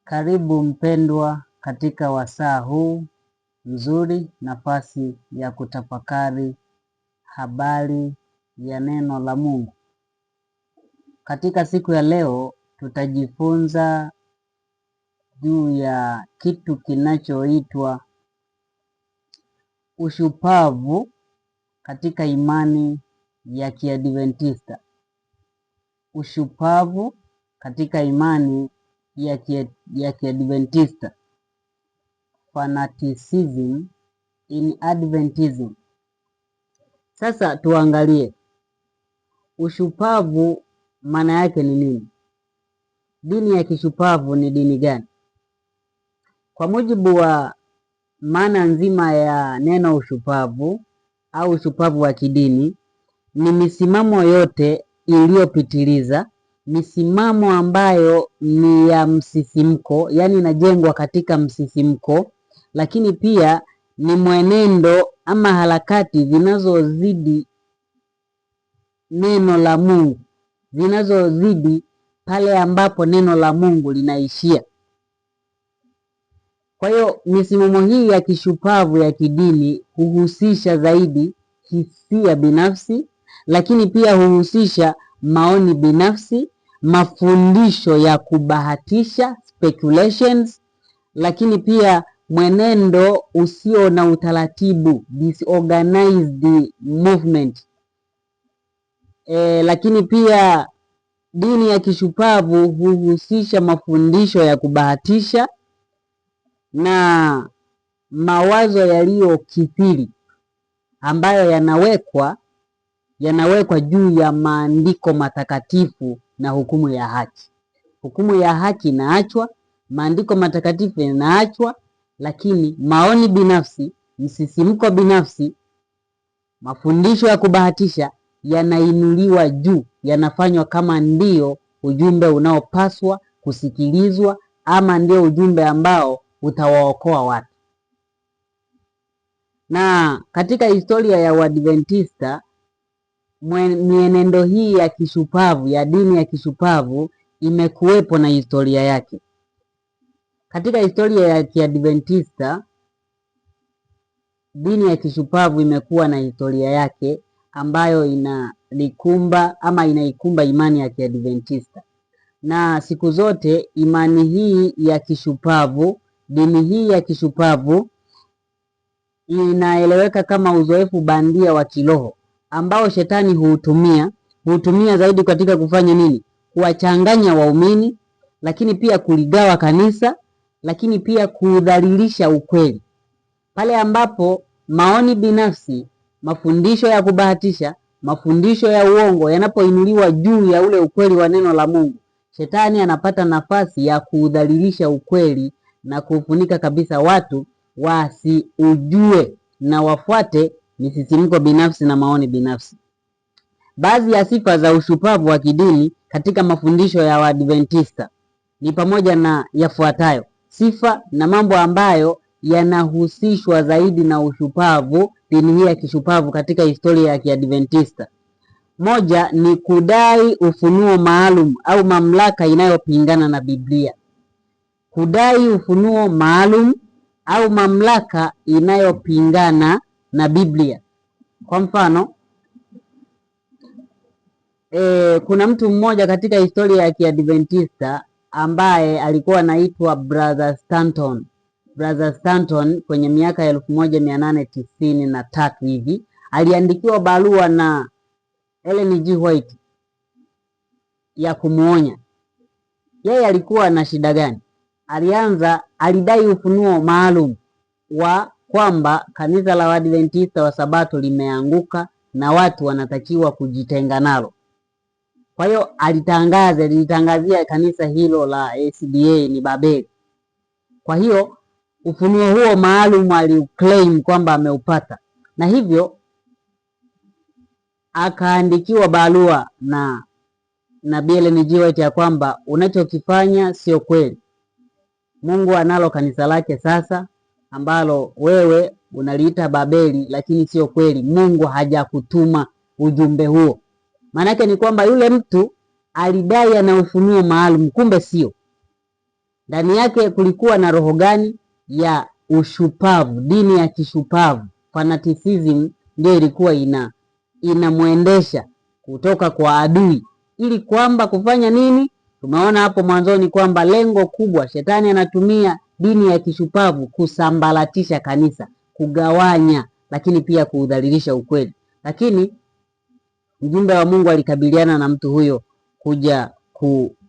Karibu mpendwa katika wasaa huu nzuri, nafasi ya kutafakari habari ya neno la Mungu. Katika siku ya leo tutajifunza juu ya kitu kinachoitwa ushupavu katika imani ya Kiadventista. Ushupavu katika imani ya Kiadventista. Fanaticism in Adventism. Sasa tuangalie ushupavu maana yake ni nini? Dini ya kishupavu ni dini gani? Kwa mujibu wa maana nzima ya neno ushupavu au ushupavu wa kidini, ni misimamo yote iliyopitiliza, misimamo ambayo ni ya msisimko, yani inajengwa katika msisimko, lakini pia ni mwenendo ama harakati zinazozidi neno la Mungu, zinazozidi pale ambapo neno la Mungu linaishia. Kwa hiyo misimamo hii ya kishupavu ya kidini huhusisha zaidi hisia binafsi, lakini pia huhusisha maoni binafsi, mafundisho ya kubahatisha, speculations, lakini pia mwenendo usio na utaratibu, disorganized movement. Lakini pia dini ya kishupavu huhusisha mafundisho ya kubahatisha na mawazo yaliyokithiri ambayo yanawekwa juu ya maandiko matakatifu na hukumu ya haki. Hukumu ya haki inaachwa, maandiko matakatifu yanaachwa, lakini maoni binafsi, msisimko binafsi, mafundisho ya kubahatisha yanainuliwa juu, yanafanywa kama ndio ujumbe unaopaswa kusikilizwa ama ndio ujumbe ambao utawaokoa watu. Na katika historia ya Uadventista, mienendo hii ya kishupavu, ya dini ya kishupavu imekuwepo na historia yake. Katika historia ya Kiadventista, dini ya kishupavu imekuwa na historia yake ambayo inaikumba imani ya Kiadventista. Na siku zote imani hii ya kishupavu, dini hii ya kishupavu inaeleweka kama uzoefu bandia wa kiroho ambao shetani huutumia zaidi katika kufanya nini? Kuwachanganya waumini, lakini pia kuligawa kanisa, lakini pia kudhalilisha ukweli. Pale ambapo maoni binafsi, mafundisho ya kubahatisha, mafundisho ya uongo yanapoinuliwa juu ya ule ukweli wa neno la Mungu, shetani anapata nafasi ya kuudhalilisha ukweli na kufunika kabisa, watu wasiujue na wafuate misisimko binafsi na maoni binafsi. Baadhi ya sifa za ushupavu wa kidini katika mafundisho ya Waadventista ni pamoja na yafuatayo: sifa na mambo ambayo yanahusishwa zaidi na ushupavu, dini hii ya kishupavu katika historia ya Kiadventista. Moja ni kudai ufunuo maalum au mamlaka inayopingana na Biblia. Kudai ufunuo maalum au mamlaka inayopingana na Biblia. Kwa mfano, kuna mtu mmoja katika historia ya Kiadventista ambaye alikuwa anaitwa Brother Stanton. Brother Stanton kwenye miaka ya 1893 hivi aliandikiwa barua na Ellen G. White ya kumuonya. Yeye alikuwa na shida gani? Alidai ufunuo maalum wa kwamba kanisa la Waadventista wa Sabato limeanguka na watu wanatakiwa kujitenga nalo. Kwa hiyo alitangazia kanisa hilo la SDA ni Babeli. Kwa hiyo ufunuo huo maalum aliuclaim kwamba ameupata, na hivyo akaandikiwa barua na Ellen G. White ya kwamba unachokifanya sio kweli. Mungu analo kanisa lake sasa ambalo wewe unaliita Babeli, lakini sio kweli. Mungu hajakutuma ujumbe huo. Maana ni kwamba yule mtu alidai ana ufunuo maalum, kumbe sio. Ndani yake kulikuwa na roho gani? Ya ushupavu, dini ya kishupavu. Fanaticism ndio ilikuwa inamwendesha kutoka kwa adui, ili kwamba kufanya nini? Tumeona hapo mwanzoni kwamba lengo kubwa, shetani anatumia dini ya kishupavu kusambaratisha kanisa, kugawanya, lakini pia kuudhalilisha ukweli. Lakini mjumbe wa Mungu alikabiliana na mtu huyo kuja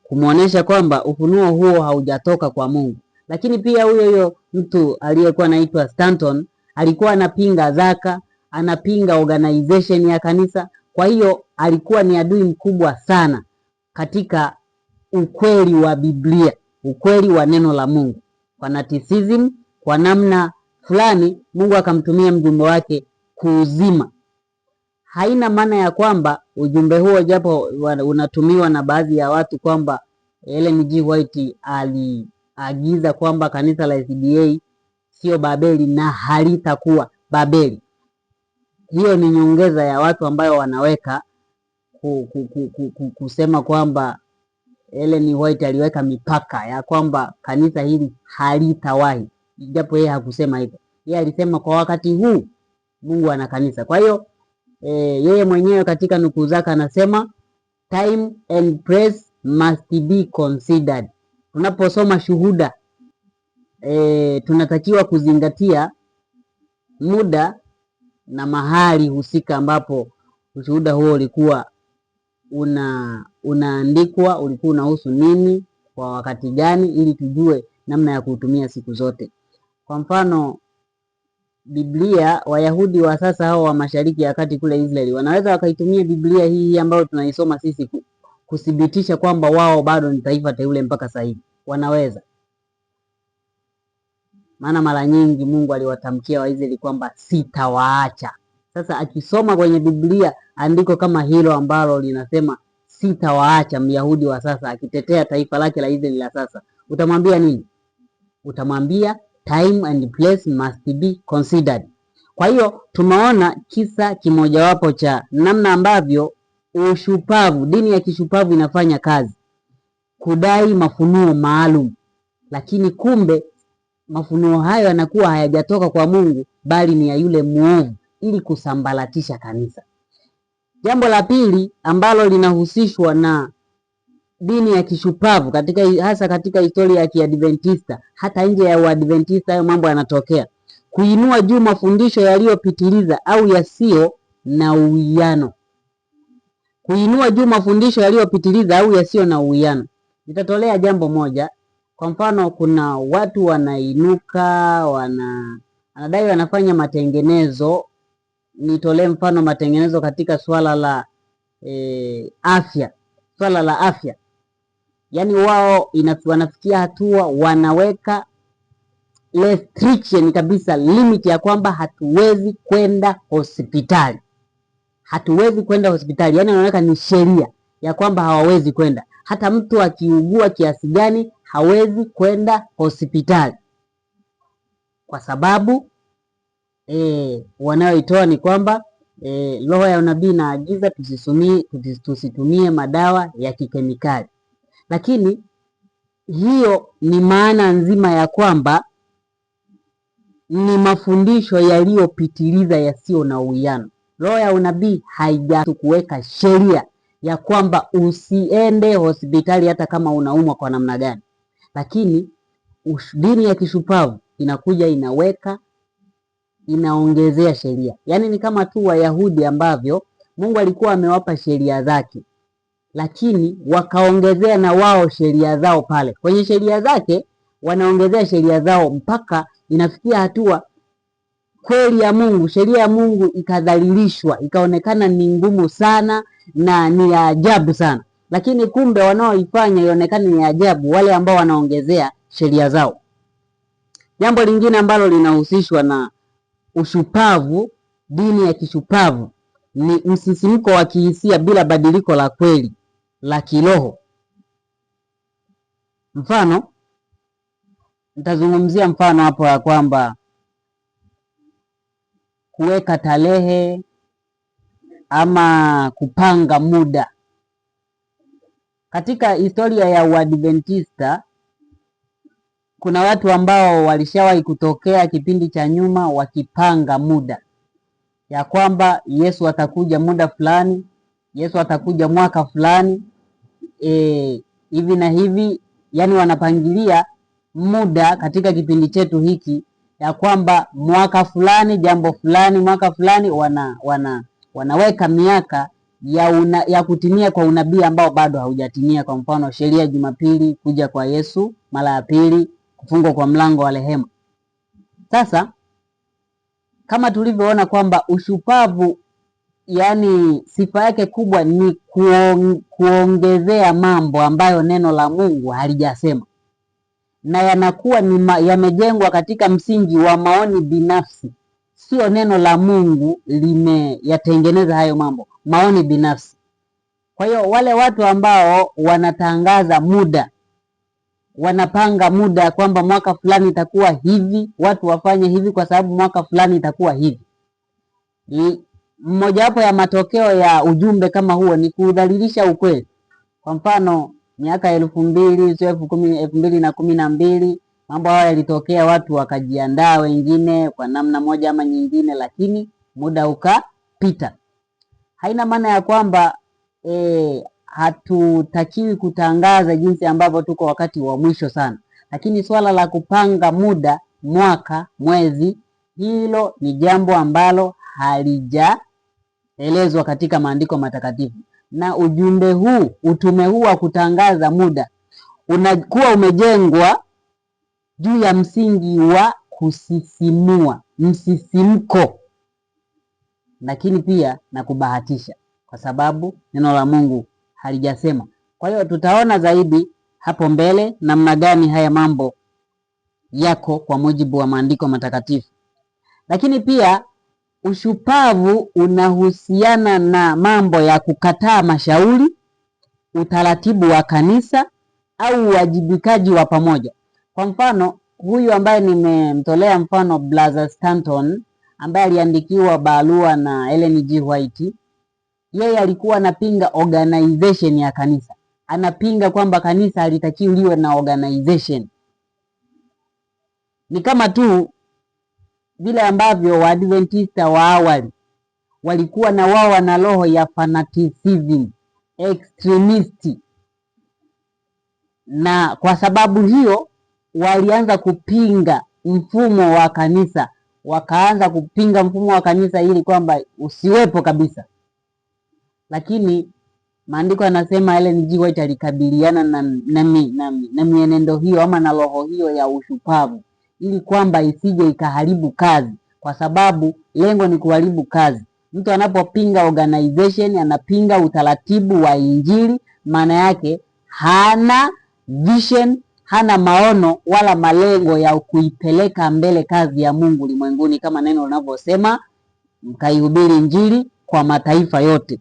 kumwonyesha kwamba ufunuo huo haujatoka kwa Mungu. Lakini pia huyo mtu aliyekuwa anaitwa Stanton alikuwa anapinga zaka, anapinga organization ya kanisa. Kwa hiyo alikuwa ni adui mkubwa sana katika ukweli wa Biblia, ukweli wa neno la Mungu. Fanaticism kwa namna fulani Mungu akamtumia mjumbe wake kuuzima. Haina maana ya kwamba ujumbe huo, japo unatumiwa na baadhi ya watu, kwamba Ellen G. White aliagiza kwamba kanisa la SDA sio Babeli na halitakuwa Babeli. Hiyo ni nyongeza ya watu ambayo wanaweka kusema kwamba Ellen White aliweka mipaka ya kwamba kanisa hili halitawahi, japo yeye hakusema hivyo. Yeye alisema kwa wakati huu Mungu ana kanisa. Kwa hiyo yeye mwenyewe katika nukuu zake anasema time and place must be considered. Tunaposoma shuhuda tunatakiwa kuzingatia muda na mahali husika ambapo ushuhuda huo ulikuwa unaandikwa, ulikuwa unahusu nini, kwa wakati gani, ili tujue namna ya kutumia siku zote. Kwa mfano Biblia, Wayahudi wa sasa hao wa Mashariki ya Kati kule Israeli wanaweza wakaitumia Biblia hii ambayo tunaisoma sisi kuthibitisha kwamba wao bado ni taifa teule mpaka sasa hivi. Wanaweza. Maana mara nyingi Mungu aliwatamkia Waisraeli kwamba sitawaacha. Sasa akisoma kwenye Biblia andiko kama hilo ambalo linasema sitawaacha, Myahudi wa sasa akitetea taifa lake la Israeli la sasa, utamwambia nini? Utamwambia time and place must be considered. Kwa hiyo tumeona kisa kimojawapo cha namna ambavyo ushupavu, dini ya kishupavu inafanya kazi, kudai mafunuo maalum, lakini kumbe mafunuo hayo yanakuwa hayajatoka kwa Mungu bali ni ya yule muovu, ili kusambaratisha kanisa. Jambo la pili ambalo linahusishwa na dini ya kishupavu hasa katika historia ya Kiadventista, hata nje ya Uadventista hayo mambo yanatokea, kuinua juu mafundisho yaliyopitiliza au yasiyo na uwiano. Kuinua juu mafundisho yaliyopitiliza au yasiyo na uwiano. Nitatolea jambo moja. Kwa mfano, kuna watu wanainuka, wanadai wanafanya matengenezo. Nitolee mfano matengenezo katika swala la afya. Swala la afya. Yaani wao wanafikia hatua wanaweka restriction kabisa, limit ya kwamba hatuwezi kwenda hospitali. Hatuwezi kwenda hospitali. Yaani wanaweka ni sheria ya kwamba hawawezi kwenda. Hata mtu akiugua kiasi gani hawezi kwenda hospitali. Kwa sababu wanayoitoa ni kwamba roho ya unabii inaagiza tusitumie madawa ya kikemikali. Lakini hiyo ni maana nzima ya kwamba ni mafundisho yaliyopitiliza yasiyo na uwiano. Roho ya unabii haijatukuweka sheria ya kwamba usiende hospitali hata kama unaumwa kwa namna gani. Lakini dini ya kishupavu inakuja inaongezea sheria. Yaani ni kama tu Wayahudi ambavyo Mungu alikuwa amewapa sheria zake, lakini wakaongezea na wao sheria zao pale. Kwenye sheria zake wanaongezea sheria zao mpaka inafikia hatua kweli ya Mungu, sheria ya Mungu ikadhalilishwa, ikaonekana ni ngumu sana na ni ajabu sana. Lakini kumbe wanaoifanya ionekane ni ajabu wale ambao wanaongezea sheria zao. Jambo lingine ambalo linahusishwa na ushupavu, dini ya kishupavu, ni msisimko wa kihisia bila badiliko la kweli la kiroho. Mfano, nitazungumzia mfano hapo ya kwamba kuweka tarehe ama kupanga muda. Katika historia ya Uadventista kuna watu ambao walishawahi kutokea kipindi cha nyuma wakipanga muda ya kwamba Yesu atakuja muda fulani, Yesu atakuja mwaka fulani, hivi na hivi, yani wanapangilia muda katika kipindi chetu hiki ya kwamba mwaka fulani jambo fulani, mwaka fulani wanaweka miaka ya kutimia kwa unabii ambao bado haujatimia. Kwa mfano sheria ya Jumapili, kuja kwa Yesu mara ya pili, kufungwa kwa mlango wa rehema. Sasa kama tulivyoona kwamba ushupavu, yani sifa yake kubwa ni kuongezea mambo ambayo neno la Mungu halijasema, na yanakuwa ni yamejengwa katika msingi wa maoni binafsi, sio neno la Mungu limeyatengeneza hayo mambo, maoni binafsi. Kwa hiyo wale watu ambao wanatangaza muda, wanapanga muda kwamba mwaka fulani itakuwa hivi, watu wafanye hivi kwa sababu mwaka fulani itakuwa hivi. Mmojawapo ya matokeo ya ujumbe kama huo ni kudhalilisha ukweli. Kwa mfano miaka 2012 mambo hayo yalitokea, watu wakajiandaa wengine kwa namna moja ama nyingine, lakini muda ukapita. Haina maana ya kwamba hatutakiwi kutangaza jinsi ambavyo tuko wakati wa mwisho sana, lakini swala la kupanga muda, mwaka, mwezi, hilo ni jambo ambalo halijaelezwa katika maandiko matakatifu. Na ujumbe huu, utume huu wa kutangaza muda unakuwa umejengwa juu ya msingi wa kusisimua, msisimko, lakini pia na kubahatisha, kwa sababu neno la Mungu halijasema. Kwa hiyo tutaona zaidi hapo mbele namna gani haya mambo yako kwa mujibu wa maandiko matakatifu. Lakini pia ushupavu unahusiana na mambo ya kukataa mashauri, utaratibu wa kanisa au uwajibikaji wa pamoja. Kwa mfano huyu ambaye nimemtolea mfano, Brother Stanton, ambaye aliandikiwa barua na Ellen G. White, yeye alikuwa anapinga organization ya kanisa. Anapinga kwamba kanisa halitakiwi liwe na organization. Ni kama tu vile ambavyo Waadventista wa awali walikuwa na wao wana roho ya fanaticism, extremisti, na kwa sababu hiyo walianza kupinga mfumo wa kanisa, wakaanza kupinga mfumo wa kanisa ili kwamba usiwepo kabisa. Lakini maandiko yanasema Ellen G. White alikabiliana na mienendo hiyo ama na roho hiyo ya ushupavu, ili kwamba isije ikaharibu kazi, kwa sababu lengo ni kuharibu kazi. Mtu anapopinga organization, anapinga utaratibu wa Injili, maana yake hana vision, hana maono wala malengo ya kuipeleka mbele kazi ya Mungu ulimwenguni, kama neno linavyosema, mkaihubiri Injili kwa mataifa yote.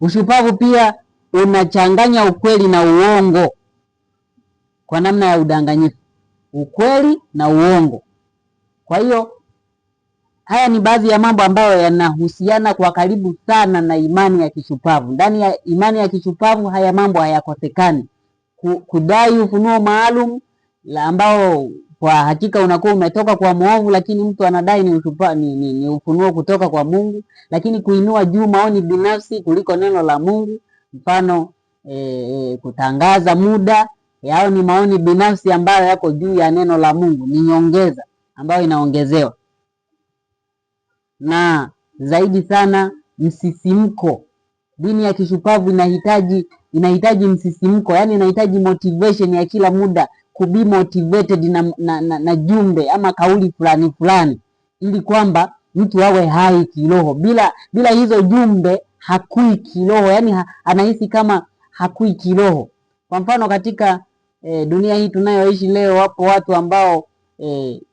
Ushupavu pia unachanganya ukweli na uongo kwa namna ya udanganyifu, ukweli na uongo. Kwa hiyo haya ni baadhi ya mambo ambayo yanahusiana kwa karibu sana na imani ya kishupavu. Ndani ya imani ya kishupavu haya mambo hayakosekani. Kudai ufunuo maalum ambao kwa hakika unakuwa umetoka kwa mwovu, lakini mtu anadai ni ufunuo kutoka kwa Mungu, lakini kuinua juu maoni binafsi kuliko neno la Mungu. Mfano kutangaza muda, yao ni maoni binafsi ambayo yako juu ya neno la Mungu, ni nyongeza ambayo inaongezewa. Na zaidi sana msisimko. Dini ya kishupavu inahitaji msisimko, yani inahitaji motivation ya kila muda, kubi motivated na jumbe ama kauli fulani fulani, ili kwamba mtu awe hai kiroho. Bila hizo jumbe hakui kiroho, yani anahisi kama hakui kiroho. Kwa mfano katika dunia hii tunayoishi leo, wapo watu ambao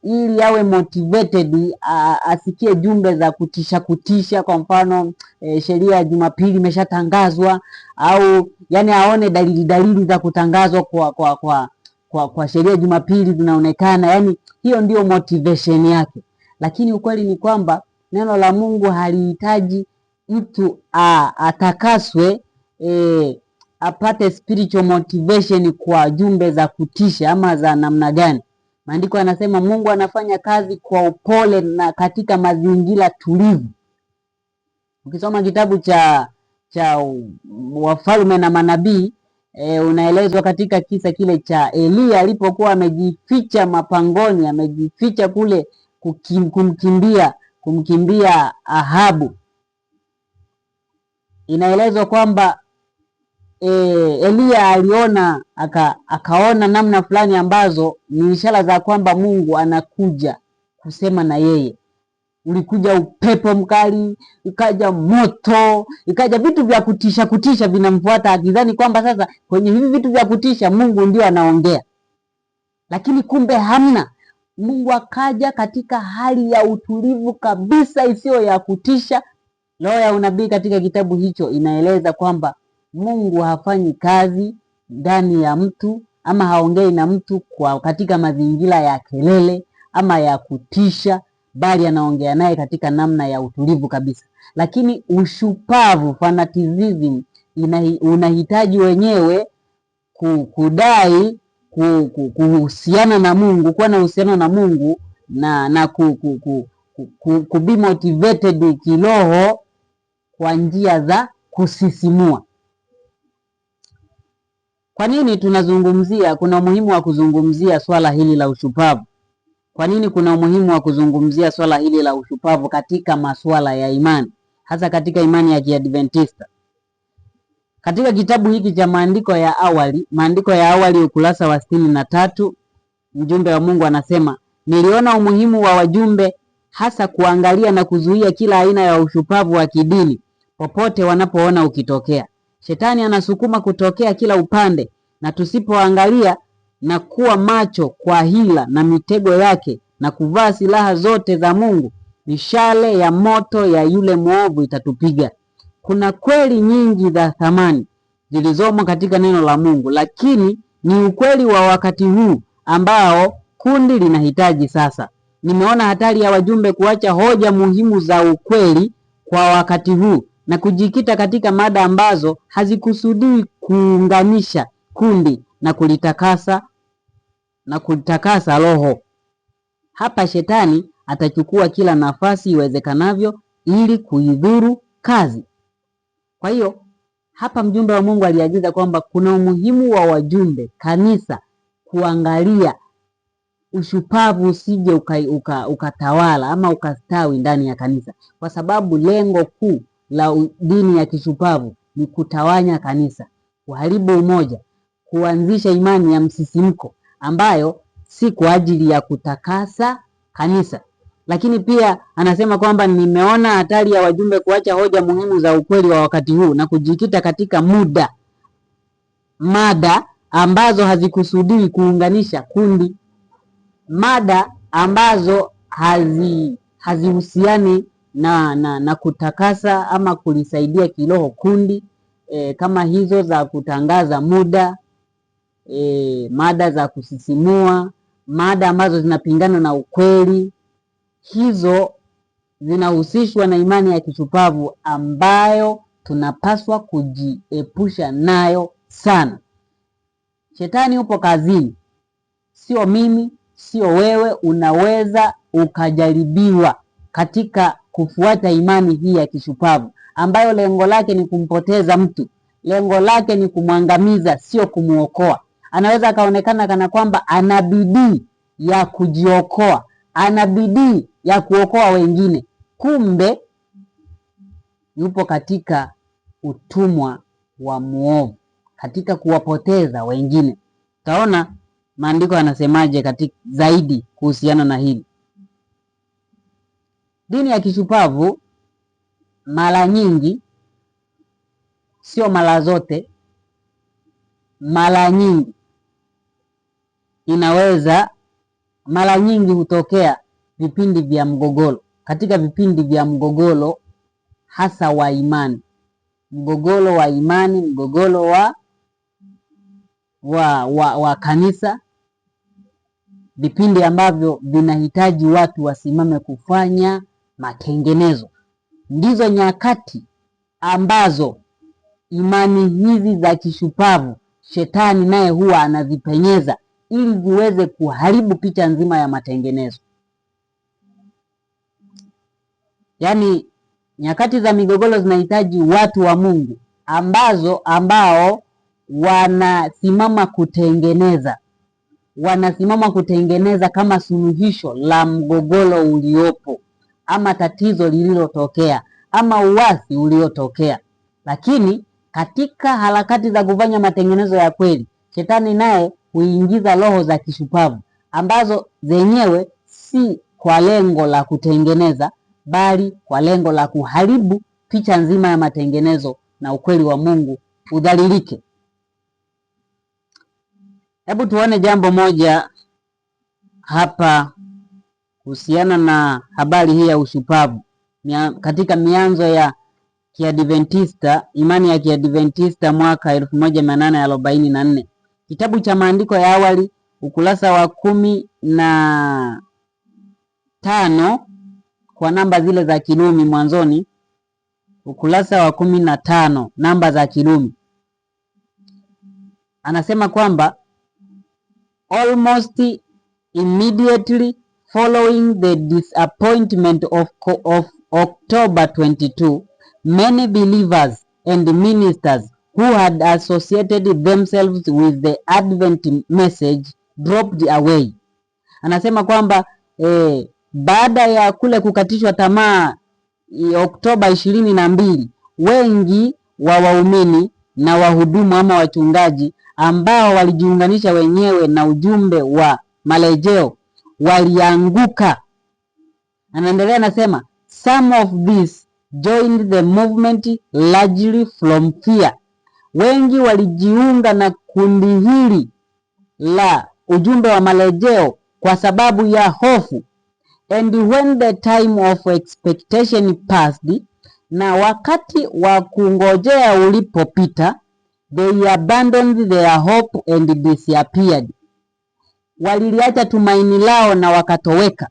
ili awe motivated asikie jumbe za kutisha. Kwa mfano sheria ya Jumapili imeshatangazwa, au yani aone dalili za kutangazwa kwa sheria ya Jumapili zinaonekana, yani hiyo ndio motivation yake. Lakini ukweli ni kwamba neno la Mungu halihitaji mtu atakaswe apate spiritual motivation kwa jumbe za kutisha ama za namna gani? Maandiko yanasema Mungu anafanya kazi kwa upole na katika mazingira tulivu. Ukisoma kitabu cha Wafalme na Manabii, unaelezwa katika kisa kile cha Elia alipokuwa amejificha mapangoni, amejificha kule kumkimbia Ahabu. Inaelezwa kwamba Elia aliona akaona namna fulani ambazo ni ishara za kwamba Mungu anakuja kusema na yeye. Ulikuja upepo mkali, ikaja moto, ikaja vitu vya kutisha vinamfuata, akidhani kwamba sasa kwenye hivi vitu vya kutisha Mungu ndio anaongea, lakini kumbe hamna. Mungu akaja katika hali ya utulivu kabisa isiyo ya kutisha. Roho ya unabii katika kitabu hicho inaeleza kwamba Mungu hafanyi kazi ndani ya mtu ama haongei na mtu katika mazingira ya kelele ama ya kutisha, bali anaongea naye katika namna ya utulivu kabisa. Lakini ushupavu, fanaticism, unahitaji wenyewe kudai kuhusiana na Mungu, kuwa na uhusiano na Mungu na kubi motivated kiroho kwa njia za kusisimua. Kwa nini tunazungumzia, kuna umuhimu wa kuzungumzia swala hili la ushupavu? Kwa nini kuna umuhimu wa kuzungumzia swala hili la ushupavu katika masuala ya imani, hasa katika imani ya Kiadventista? Katika kitabu hiki cha maandiko ya awali ukurasa wa 63, mjumbe wa Mungu anasema, niliona umuhimu wa wajumbe hasa kuangalia na kuzuia kila aina ya ushupavu wa kidini popote wanapoona ukitokea. Shetani anasukuma kutokea kila upande, na tusipoangalia na kuwa macho kwa hila na mitego yake na kuvaa silaha zote za Mungu, mishale ya moto ya yule mwovu itatupiga. Kuna kweli nyingi za thamani zilizomo katika neno la Mungu, lakini ni ukweli wa wakati huu ambao kundi linahitaji sasa. Nimeona hatari ya wajumbe kuacha hoja muhimu za ukweli kwa wakati huu na kujikita katika mada ambazo hazikusudii kuunganisha kundi na kulitakasa roho. Hapa shetani atachukua kila nafasi iwezekanavyo ili kuidhuru kazi. Kwa hiyo hapa mjumbe wa Mungu aliagiza kwamba kuna umuhimu wa wajumbe, kanisa, kuangalia ushupavu usije ukatawala ama ukastawi ndani ya kanisa, kwa sababu lengo kuu la dini ya kishupavu ni kutawanya kanisa, kuharibu umoja, kuanzisha imani ya msisimko ambayo si kwa ajili ya kutakasa kanisa. Lakini pia anasema kwamba nimeona hatari ya wajumbe kuacha hoja muhimu za ukweli wa wakati huu na kujikita katika mada ambazo hazikusudii kuunganisha kundi, mada ambazo hazihusiani na kutakasa ama kulisaidia kiroho kundi, kama hizo za kutangaza muda, mada za kusisimua, mada ambazo zinapingana na ukweli. Hizo zinahusishwa na imani ya kishupavu ambayo tunapaswa kujiepusha nayo sana. Shetani upo kazini, sio mimi, sio wewe. Unaweza ukajaribiwa katika kufuata imani hii ya kishupavu ambayo lengo lake ni kumpoteza mtu, lengo lake ni kumwangamiza, sio kumuokoa. Anaweza akaonekana kana kwamba ana bidii ya kujiokoa, ana bidii ya kuokoa wengine, kumbe yupo katika utumwa wa muovu, katika kuwapoteza wengine. Taona maandiko yanasemaje katika zaidi kuhusiana na hili. Dini ya kishupavu mara nyingi, sio mara zote, mara nyingi mara nyingi hutokea vipindi vya mgogoro. Katika vipindi vya mgogoro hasa wa imani, mgogoro wa imani, mgogoro wa kanisa, vipindi ambavyo vinahitaji watu wasimame kufanya matengenezo, ndizo nyakati ambazo imani hizi za kishupavu shetani naye huwa anazipenyeza ili ziweze kuharibu picha nzima ya matengenezo. Yaani nyakati za migogoro zinahitaji watu wa Mungu ambao wanasimama kutengeneza kama suluhisho la mgogoro uliopo, ama tatizo lililotokea, ama uasi uliotokea. Lakini katika harakati za kufanya matengenezo ya kweli, shetani naye huingiza roho za kishupavu ambazo zenyewe si kwa lengo la kutengeneza, bali kwa lengo la kuharibu picha nzima ya matengenezo na ukweli wa Mungu udhalilike. Hebu tuone jambo moja hapa kuhusiana na habari hii ya ushupavu katika mianzo ya Kiadventista, imani ya Kiadventista mwaka 1844. Kitabu cha maandiko ya awali ukurasa wa 15 kwa namba zile za Kirumi mwanzoni, ukurasa wa 15 namba za Kirumi. Anasema kwamba almost immediately following the disappointment of October 22, many believers and ministers who had associated themselves with the Advent message dropped away. Anasema kwamba baada ya kule kukatishwa tamaa Oktoba 22, wengi wa waumini na wahudumu ama wachungaji ambao walijiunganisha wenyewe na ujumbe wa marejeo walianguka. Anaendelea anasema, some of these joined the movement largely from fear. Wengi walijiunga na kundi hili la ujumbe wa marejeo kwa sababu ya hofu. And when the time of expectation passed, na wakati wa kungojea ulipopita, they abandoned their hope and disappeared. Waliliacha tumaini lao na wakatoweka.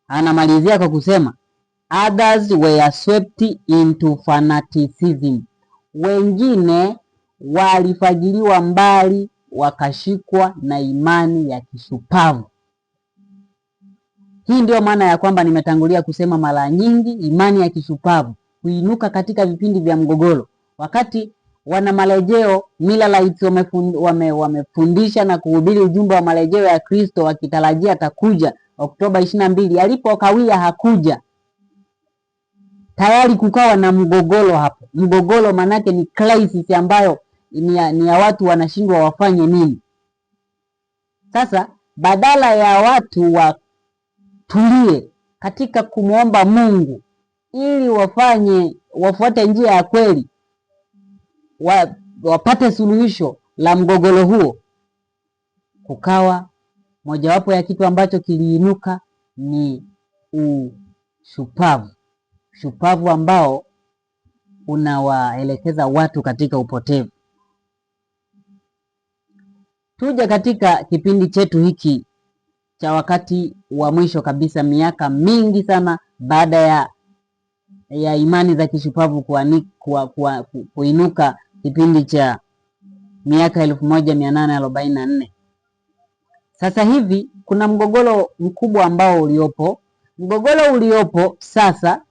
Anamalizia kwa kusema, others were swept into fanaticism. Wengine walifagiliwa mbali wakashikwa na imani ya kishupavu. Hii ndio maana ya kwamba nimetangulia kusema mara nyingi, imani ya kishupavu huinuka katika vipindi vya mgogoro. Wakati wana marejeo Millerites wamefundisha na kuhubiri ujumbe wa marejeo ya Kristo wakitarajia atakuja Oktoba 22, alipokawia hakuja, tayari kukawa na mgogoro hapo. Mgogoro manake ni crisis ambayo ni ya watu wanashindwa wafanye nini. Sasa badala ya watu watulie katika kumwomba Mungu ili wafuate njia ya kweli, wapate suluhisho la mgogoro huo, kukawa mojawapo ya kitu ambacho kiliinuka ni ushupavu ambao unawaelekeza watu katika upotevu. Tuje katika kipindi chetu hiki cha wakati wa mwisho kabisa, miaka mingi sana baada ya imani za kishupavu kuinuka, kipindi cha miaka 1844. Sasa hivi kuna mgogoro mkubwa ambao uliopo. Mgogoro uliopo sasa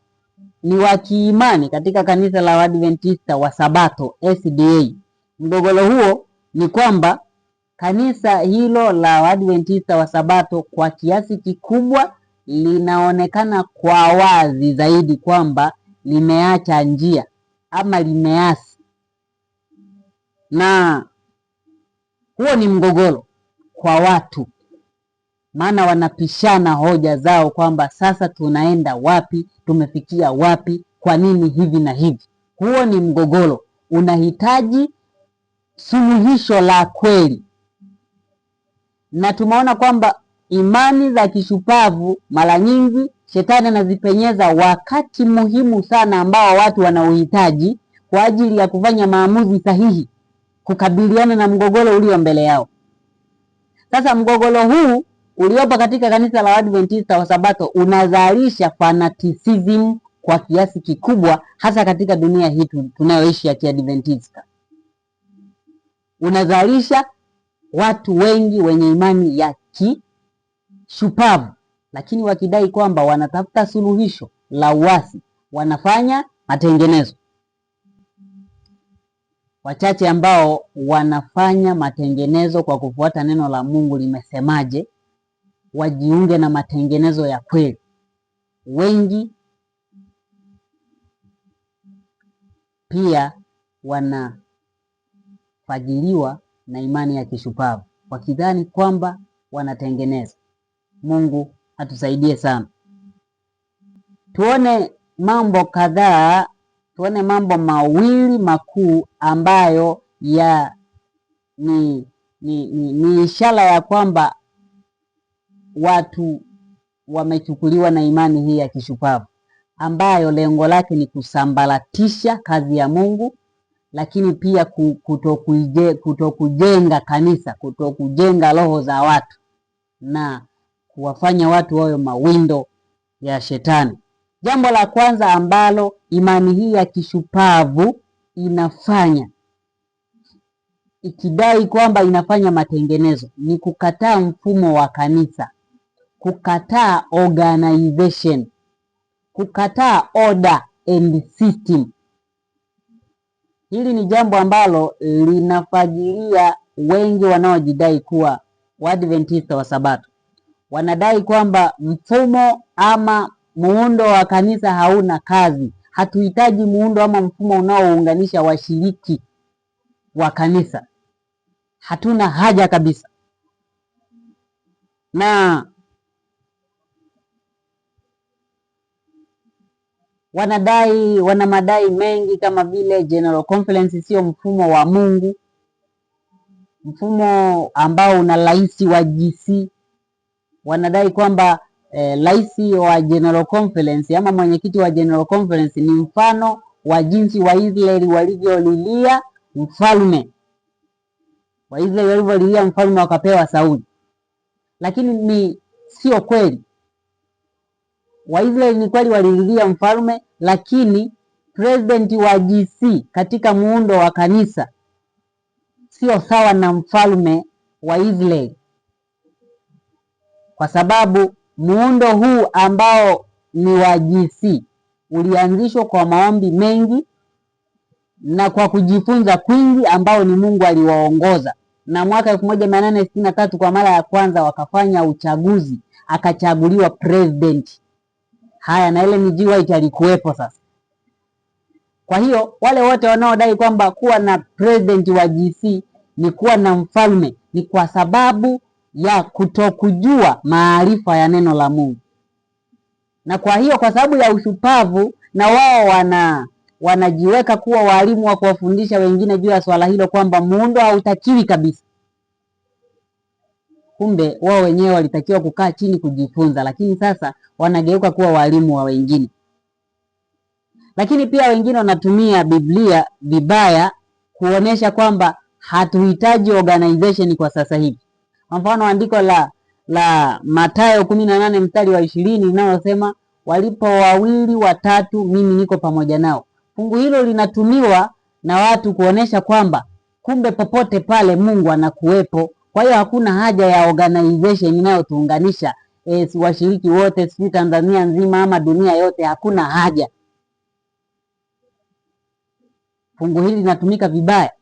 ni wa kiimani katika kanisa la Waadventista wa Sabato SDA. Mgogoro huo ni kwamba kanisa hilo la Waadventista wa Sabato kwa kiasi kikubwa linaonekana kwa wazi zaidi kwamba limeacha njia ama limeasi, na huo ni mgogoro kwa watu, maana wanapishana hoja zao kwamba sasa tunaenda wapi, tumefikia wapi, kwa nini hivi na hivi. Huo ni mgogoro, unahitaji suluhisho la kweli. Na tumeona kwamba imani za kishupavu mara nyingi shetani anazipenyeza wakati muhimu sana ambao watu wanauhitaji kwa ajili ya kufanya maamuzi sahihi kukabiliana na mgogoro ulio mbele yao. Sasa mgogoro huu uliopo katika kanisa la Waadventista wa Sabato unazalisha fanaticism kwa kiasi kikubwa, hasa katika dunia hii tunayoishi ya Kiadventista. Unazalisha watu wengi wenye imani ya kishupavu, lakini wakidai kwamba wanatafuta suluhisho la uasi, wanafanya matengenezo. Wachache ambao wanafanya matengenezo kwa kufuata neno la Mungu limesemaje, wajiunge na matengenezo ya kweli. Wengi pia wanafadhiliwa na imani ya kishupavu wakidhani kwamba wanatengeneza. Mungu atusaidie sana. Tuone mambo kadhaa, tuone mambo mawili makuu ambayo ni ishara ya kwamba watu wamechukuliwa na imani hii ya kishupavu, ambayo lengo lake ni kusambaratisha kazi ya Mungu, lakini pia kutokujenga kanisa, kutokujenga roho za watu na kuwafanya watu wawe mawindo ya Shetani. Jambo la kwanza ambalo imani hii ya kishupavu inafanya, ikidai kwamba inafanya matengenezo, ni kukataa mfumo wa kanisa, kukataa organization, kukataa order and system. Hili ni jambo ambalo linafajilia wengi wanaojidai kuwa Waadventista wa Sabato. Wanadai kwamba mfumo ama muundo wa kanisa hauna kazi. Hatuhitaji muundo ama mfumo unaounganisha washiriki wa kanisa. Hatuna haja kabisa. Na wana madai mengi kama vile General Conference sio mfumo wa Mungu, mfumo ambao una rais wa GC. Wanadai kwamba rais wa General Conference ama mwenyekiti wa General Conference ni mfano wa jinsi Waisraeli walivyolilia mfalme. Waisraeli walivyolilia mfalme wakapewa Sauli. Lakini sio kweli. Waisraeli ni kweli walililia mfalme, lakini president wa GC katika muundo wa kanisa sio sawa na mfalme wa Israeli, kwa sababu muundo huu ambao ni wa GC ulianzishwa kwa maombi mengi na kwa kujifunza kwingi ambao ni Mungu aliwaongoza. Na mwaka 1863 kwa mara ya kwanza wakafanya uchaguzi, akachaguliwa president. Haya, na Ellen G. White alikuwepo sasa. Kwa hiyo wale wote wanaodai kwamba kuwa na president wa GC ni kuwa na mfalme, ni kwa sababu ya kutokujua maarifa ya neno la Mungu. Na kwa hiyo kwa sababu ya ushupavu, na wao wanajiweka kuwa walimu wa kuwafundisha wengine juu ya swala hilo, kwamba muundo hautakiwi kabisa. Kumbe wao wenyewe walitakiwa kukaa chini kujifunza, lakini sasa wanageuka kuwa walimu wa wengine. Lakini pia wengine wanatumia Biblia vibaya kuonesha kwamba hatuhitaji organization kwa sasa hivi. Kwa mfano andiko la Mathayo 18 mstari wa 20 linalosema walipo wawili watatu mimi niko pamoja nao. Fungu hilo linatumiwa na watu kuonesha kwamba kumbe popote pale Mungu anakuwepo. Kwa hiyo hakuna haja ya organization inayotuunganisha washiriki wote, si Tanzania nzima ama dunia yote, hakuna haja. Fungu hili linatumika vibaya.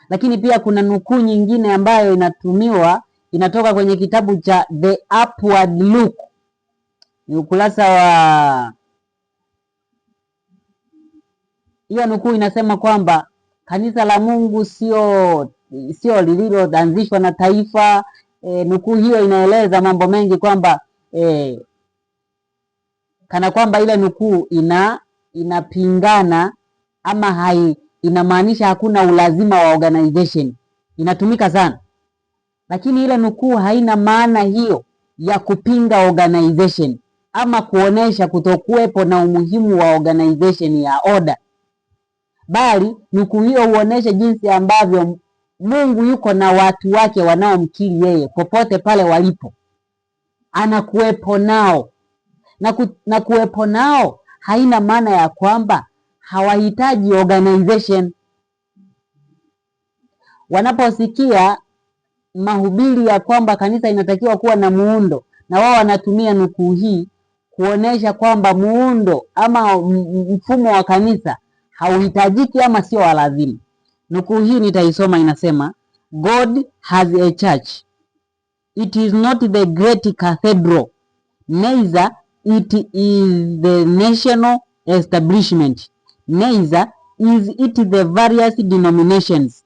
Lakini pia kuna nukuu nyingine ambayo inatumiwa, inatoka kwenye kitabu cha The Upward Look. Ni ukurasa wa hiyo nukuu inasema kwamba kanisa la Mungu sio lililoanzishwa na taifa. Nukuu hiyo inaeleza mambo mengi kwamba kana kwamba ile nukuu inapingana ama inamaanisha hakuna ulazima wa organization. Inatumika sana. Lakini ile nukuu haina maana hiyo ya kupinga organization ama kuonesha kutokuwepo na umuhimu wa organization ya order. Bali nukuu hiyo huonesha jinsi ambavyo Mungu yuko na watu wake wanaomkiri yeye popote pale walipo. Anakuwepo nao. Na kuwepo nao haina maana ya kwamba hawahitaji organization. Wanaposikia mahubiri ya kwamba kanisa inatakiwa kuwa na muundo, na wao wanatumia nukuu hii kuonesha kwamba muundo ama mfumo wa kanisa hauhitajiki ama sio wa lazima. Nukuu hii nitaisoma, inasema, God has a church. It is not the great cathedral, neither it is the national establishment, neither is it the various denominations.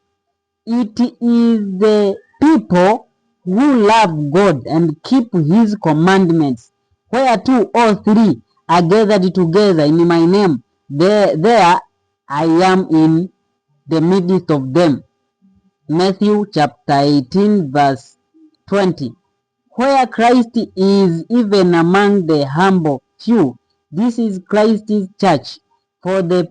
It is the people who love God and keep his commandments. Where 2 or 3 are gathered together in my name, there I am in the midst of them. Matthew chapter 18 verse 20. Where Christ is even among the humble few, this is Christ's church. For the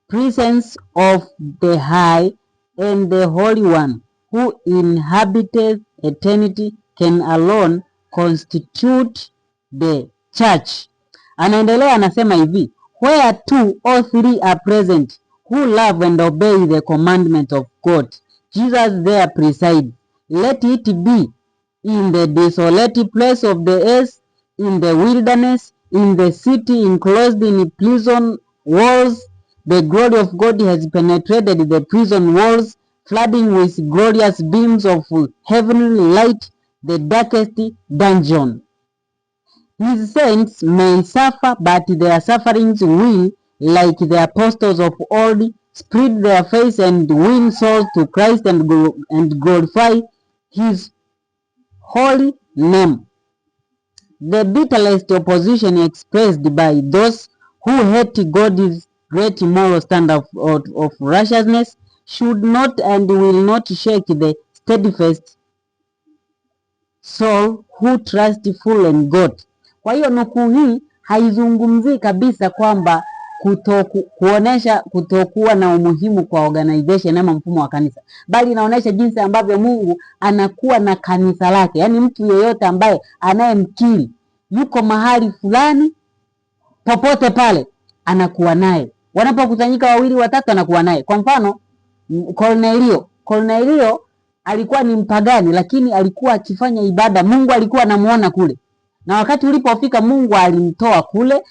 presence of the high and the Holy One who inhabited eternity can alone constitute the church. Anaendelea anasema hivi, where 2 or 3 are present who love and obey the commandment of God, Jesus there presides. Let it be in the desolate place of the earth, in the wilderness, in the city enclosed in prison walls. The glory of God has penetrated the prison walls, flooding with glorious beams of heavenly light the darkest dungeon. His saints may suffer, but their sufferings will, like the apostles of old, spread their face and win souls to Christ and glorify his holy name. The bitterest opposition expressed by those who hate God's great moral standard of righteousness should not and will not shake the steadfast soul who trust full in God. Kwa hiyo nukuu hii haizungumzii kabisa kwamba kutokuwa na umuhimu kwa organization ama mfumo wa kanisa, bali inaonyesha jinsi ambavyo Mungu anakuwa na kanisa lake. Yaani mtu yeyote ambaye anayemkiri yuko mahali fulani, popote pale anakuwa naye. Wanapokusanyika 2 watatu anakuwa naye. Kwa mfano Kornelio alikuwa ni mpagani, lakini alikuwa akifanya ibada. Mungu alikuwa anamuona kule, na wakati ulipofika Mungu alimtoa kule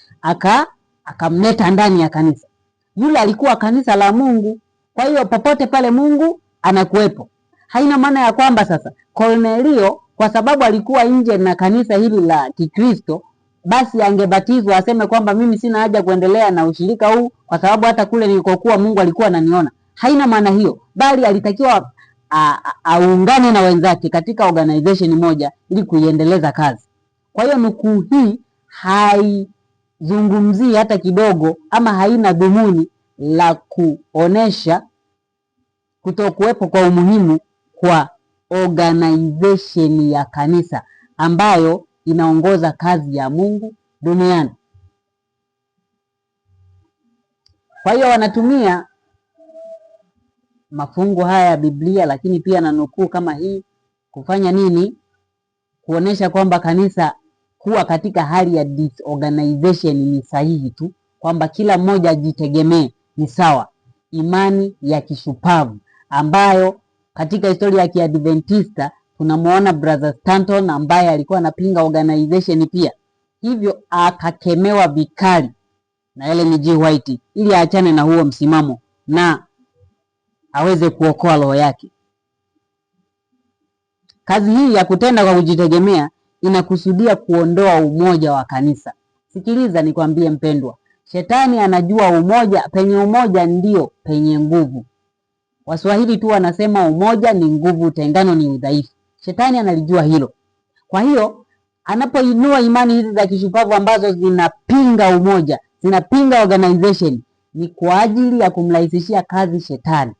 akamleta ndani ya kanisa. Yule alikuwa kanisa la Mungu. Kwa hiyo popote pale Mungu anakuwepo. Haina maana ya kwamba sasa Kornelio kwa sababu alikuwa nje na kanisa hili la Kikristo basi angebatizwa aseme kwamba mimi sina haja kuendelea na ushirika huu kwa sababu hata kule nilikokuwa Mungu alikuwa ananiona. Haina maana hiyo, bali alitakiwa aungane na wenzake katika organization moja ili kuiendeleza kazi. Kwa hiyo nukuu hii haizungumzii hata kidogo ama haina dhumuni la kuonesha kutokuwepo kwa umuhimu kwa organization ya kanisa ambayo inaongoza kazi ya Mungu duniani. Kwa hiyo wanatumia mafungu haya ya Biblia, lakini pia na nukuu kama hii kufanya nini? Kuonesha kwamba kanisa kuwa katika hali ya disorganization ni sahihi tu, kwamba kila mmoja ajitegemee ni sawa. Imani ya kishupavu ambayo katika historia ya Kiadventista tunamuona Brother Stanton ambaye alikuwa anapinga organization pia. Hivyo akakemewa vikali na Ellen G. White ili aachane na huo msimamo na aweze kuokoa roho yake. Kazi hii ya kutenda kwa kujitegemea inakusudia kuondoa umoja wa kanisa. Sikiliza nikwambie mpendwa, shetani anajua umoja, penye umoja ndio penye nguvu. Waswahili tu wanasema umoja ni nguvu, utengano ni udhaifu. Shetani analijua hilo. Kwa hiyo anapoinua imani hizi za kishupavu ambazo zinapinga umoja, zinapinga organization, ni kwa ajili ya kumrahisishia kazi shetani.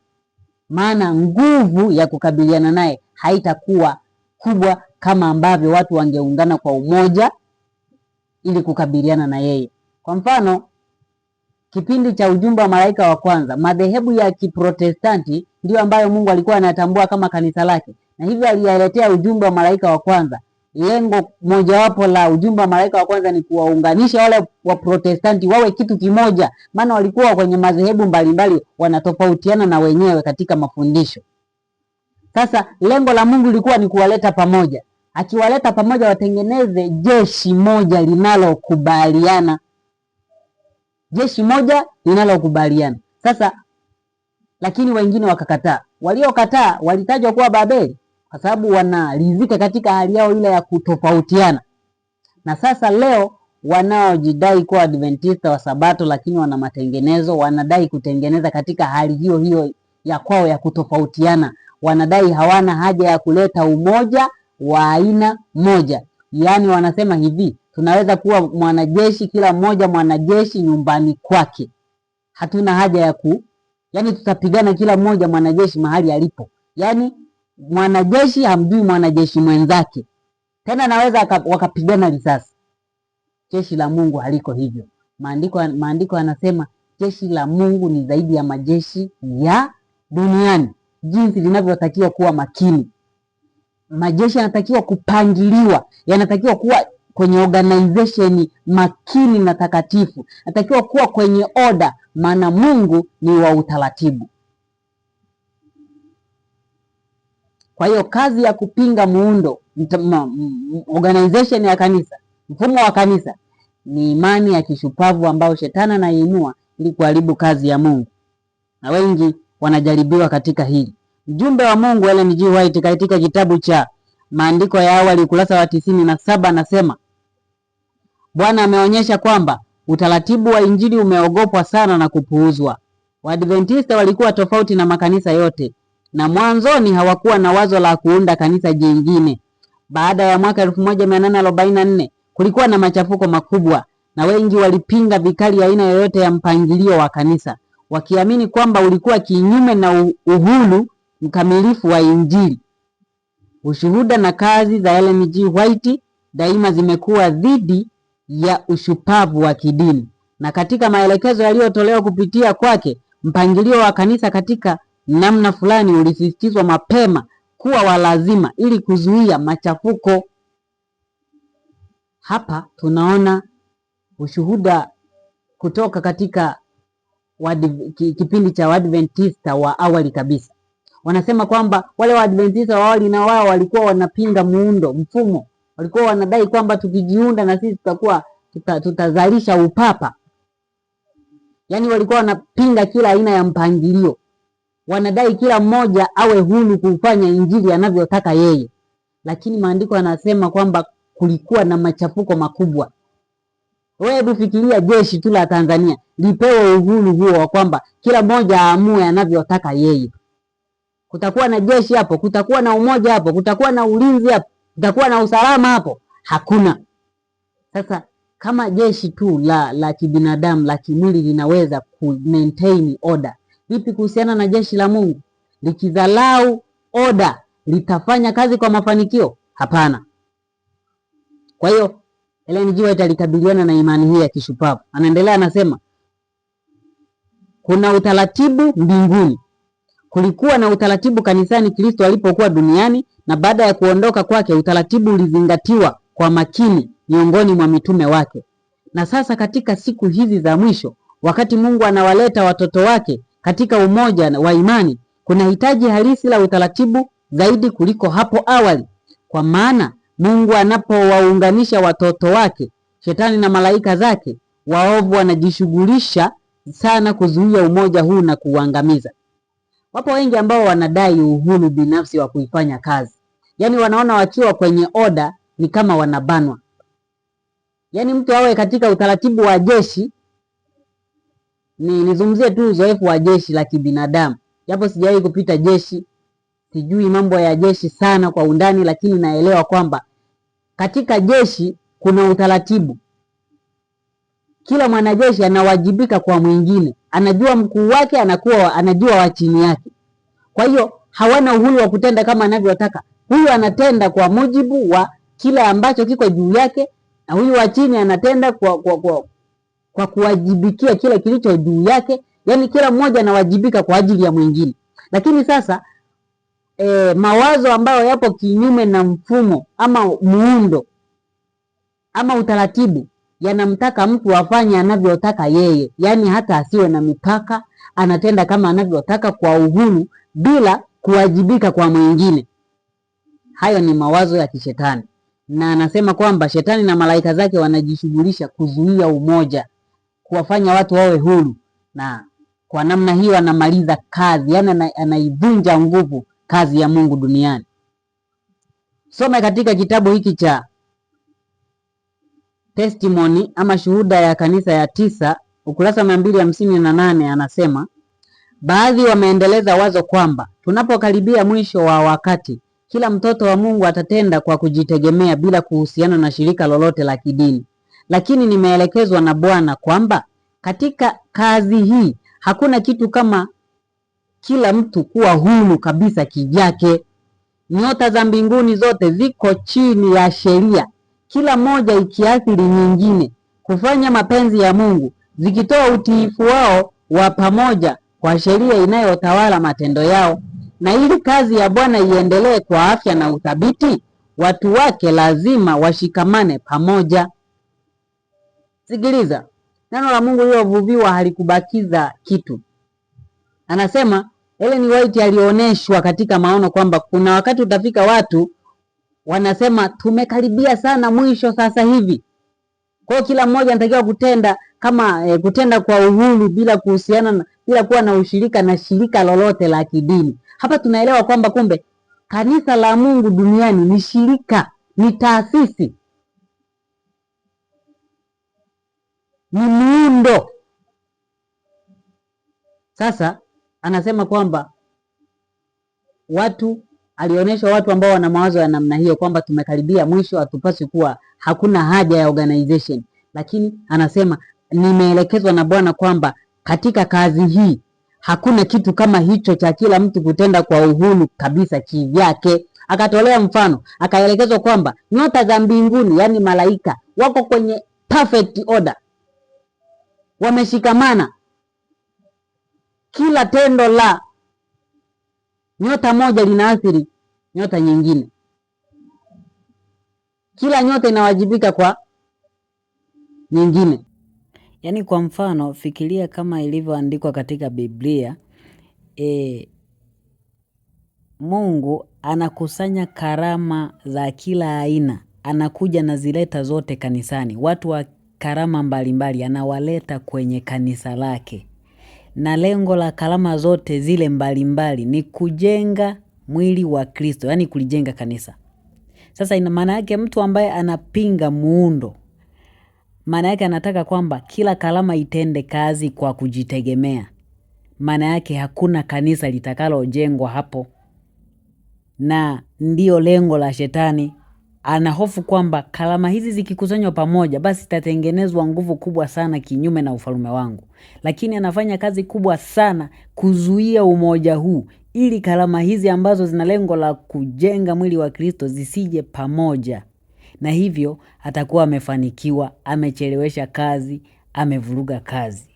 Maana nguvu ya kukabiliana naye haitakuwa kubwa kama ambavyo watu wangeungana kwa umoja ili kukabiliana na yeye. Kwa mfano, kipindi cha ujumbe wa malaika wa kwanza, madhehebu ya Kiprotestanti ndio ambayo Mungu alikuwa anatambua kama kanisa lake, na hivyo aliyaletea ujumbe wa malaika wa kwanza lengo mojawapo la ujumbe wa malaika wa kwanza ni kuwaunganisha wale wa Protestanti wawe kitu kimoja, maana walikuwa kwenye madhehebu mbalimbali, wanatofautiana na wenyewe katika mafundisho. Sasa lengo la Mungu lilikuwa ni kuwaleta pamoja, akiwaleta pamoja watengeneze jeshi moja linalokubaliana, jeshi moja linalokubaliana. Sasa lakini wengine wakakataa. Waliokataa walitajwa kuwa Babeli, kwa sababu wanaridhika katika hali yao ile ya kutofautiana. Na sasa leo wanaojidai kuwa Adventista wa Sabato lakini wana matengenezo, wanadai kutengeneza katika hali hiyo hiyo ya kwao ya kutofautiana. Wanadai hawana haja ya kuleta umoja wa aina moja. Yaani wanasema hivi, tunaweza kuwa mwanajeshi, kila mmoja mwanajeshi nyumbani kwake. Hatuna haja ya yaani tutapigana kila mmoja mwanajeshi mahali alipo. Yaani mwanajeshi hamjui mwanajeshi mwenzake. Tena naweza wakapigana risasi. Jeshi la Mungu haliko hivyo. Maandiko yanasema jeshi la Mungu ni zaidi ya majeshi ya duniani. Jinsi linavyotakiwa kuwa makini. Majeshi yanatakiwa kupangiliwa, yanatakiwa kuwa kwenye organization makini na takatifu. Yanatakiwa kuwa kwenye order, maana Mungu ni wa utaratibu. Kwa hiyo kazi ya kupinga muundo organization ya kanisa, mfumo wa kanisa, ni imani ya kishupavu ambao shetani anainua ili kuharibu kazi ya Mungu. Na wengi wanajaribiwa katika hili. Mjumbe wa Mungu Ellen G. White katika kitabu cha Maandiko ya Awali ukurasa wa 97 anasema, Bwana ameonyesha kwamba utaratibu wa Injili umeogopwa sana na kupuuzwa. Waadventista walikuwa tofauti na makanisa yote, na mwanzoni hawakuwa na wazo la kuunda kanisa jingine. Baada ya mwaka 1844 kulikuwa na machafuko makubwa, na wengi walipinga vikali aina yoyote ya mpangilio wa kanisa, wakiamini kwamba ulikuwa kinyume na uhuru mkamilifu wa Injili. Ushuhuda na kazi za Ellen G. White daima zimekuwa dhidi ya ushupavu wa kidini, na katika maelekezo yaliyotolewa kupitia kwake, mpangilio wa kanisa katika namna fulani ulisisitizwa mapema kuwa wa lazima ili kuzuia machafuko. Hapa tunaona ushuhuda kutoka katika kipindi cha Waadventista wa awali kabisa. Wanasema kwamba wale Waadventista wa awali na wao walikuwa wanapinga muundo, mfumo. Walikuwa wanadai kwamba tukijiunda na sisi tutazalisha upapa. Yaani walikuwa wanapinga kila aina ya mpangilio. Wanadai kila mmoja awe huru kufanya Injili anavyotaka yeye. Lakini maandiko yanasema kwamba kulikuwa na machafuko makubwa. Wewe hebu fikiria jeshi tu la Tanzania lipewe uhuru huo wa kwamba kila mmoja aamue anavyotaka yeye. Kutakuwa na jeshi hapo, kutakuwa na umoja hapo, kutakuwa na ulinzi hapo, kutakuwa na usalama hapo? Hakuna. Sasa kama jeshi tu la kibinadamu la kimwili linaweza ku maintain order, vipi kuhusiana na jeshi la Mungu? Likidhalau order, litafanya kazi kwa mafanikio? Hapana. Kwa hiyo Ellen G. White alikabiliana na imani hii ya kishupavu. Anaendelea anasema, kuna utaratibu mbinguni. Kulikuwa na utaratibu kanisani Kristo alipokuwa duniani, na baada ya kuondoka kwake utaratibu ulizingatiwa kwa makini miongoni mwa mitume wake. Na sasa katika siku hizi za mwisho, wakati Mungu anawaleta watoto wake katika umoja wa imani, kuna hitaji halisi la utaratibu zaidi kuliko hapo awali. Kwa maana Mungu anapowaunganisha watoto wake, shetani na malaika zake waovu wanajishughulisha sana kuzuia umoja huu na kuuangamiza. Wapo wengi ambao wanadai uhuru binafsi wa kuifanya kazi. Yaani wanaona wakiwa kwenye order ni kama wanabanwa. Yaani mtu awe katika utaratibu wa jeshi, nizungumzie tu uzoefu wa jeshi la kibinadamu. Japo sijawahi kupita jeshi, sijui mambo ya jeshi sana kwa undani, lakini naelewa kwamba katika jeshi kuna utaratibu. Kila mwanajeshi anawajibika kwa mwingine. Anajua mkuu wake, anajua wa chini yake. Kwa hiyo hawana uhuru wa kutenda kama anavyotaka. Huyu anatenda kwa mujibu wa kile ambacho kiko juu yake, na huyu wa chini anatenda kwa kuwajibikia kile kilicho juu yake. Yaani kila mmoja anawajibika kwa ajili ya mwingine. Lakini sasa mawazo ambayo yapo kinyume na mfumo ama muundo ama utaratibu yanamtaka mtu afanye anavyotaka yeye, yaani hata asiwe na mipaka, anatenda kama anavyotaka kwa uhuru bila kuwajibika kwa mwingine. Hayo ni mawazo ya kishetani, na anasema kwamba shetani na malaika zake wanajishughulisha kuzuia umoja, kuwafanya watu wawe huru, na kwa namna hiyo anamaliza kazi, yaani anaivunja nguvu kazi ya Mungu duniani. Soma katika kitabu hiki cha Testimony ama Shuhuda ya Kanisa ya 9 ukurasa 258, anasema baadhi wameendeleza wazo kwamba tunapokaribia mwisho wa wakati, kila mtoto wa Mungu atatenda kwa kujitegemea bila kuhusiana na shirika lolote la kidini. Lakini nimeelekezwa na Bwana kwamba katika kazi hii hakuna kitu kama kila mtu kuwa huru kabisa kivyake. Nyota za mbinguni zote ziko chini ya sheria, kila moja ikiathiri nyingine kufanya mapenzi ya Mungu, zikitoa utiifu wao wa pamoja kwa sheria inayotawala matendo yao. Na ili kazi ya Bwana iendelee kwa afya na uthabiti, watu wake lazima washikamane pamoja. Sikiliza, neno la Mungu lililovuviwa halikubakiza kitu. Anasema Ellen White alioneshwa katika maono kwamba kuna wakati utafika watu wanasema tumekaribia sana mwisho sasa hivi. Kwa hiyo kila mmoja anatakiwa kutenda kama kutenda kwa uhuru bila kuhusiana bila kuwa na ushirika na shirika lolote la kidini. Hapa tunaelewa kwamba kumbe kanisa la Mungu duniani ni shirika, ni taasisi, ni muundo. Sasa anasema kwamba alionyesha watu ambao wana mawazo ya namna hiyo kwamba tumekaribia mwisho, hatupaswi kuwa, hakuna haja ya organization. Lakini anasema nimeelekezwa na Bwana kwamba katika kazi hii hakuna kitu kama hicho cha kila mtu kutenda kwa uhuru kabisa kivyake. Akatolea mfano, akaelekezwa kwamba nyota za mbinguni, yani malaika, wako kwenye perfect order, wameshikamana. Kila tendo la nyota moja linaathiri nyota nyingine. Kila nyota inawajibika kwa nyingine. Yaani kwa mfano, fikiria kama ilivyoandikwa katika Biblia, Mungu anakusanya karama za kila aina, anakuja na zileta zote kanisani. Watu wa karama mbalimbali anawaleta kwenye kanisa lake. Na lengo la karama zote zile mbalimbali ni kujenga mwili wa Kristo, yani kulijenga kanisa. Sasa ina maana yake mtu ambaye anapinga muundo, maana yake anataka kwamba kila karama itende kazi kwa kujitegemea. Maana yake hakuna kanisa litakalojengwa hapo. Na ndio lengo la shetani. Anahofu kwamba karama hizi zikikusanywa pamoja basi itatengenezwa nguvu kubwa sana kinyume na ufalme wangu. Lakini anafanya kazi kubwa sana kuzuia umoja huu ili karama hizi ambazo zina lengo la kujenga mwili wa Kristo zisije pamoja. Na hivyo atakuwa amefanikiwa, amechelewesha kazi, amevuruga kazi.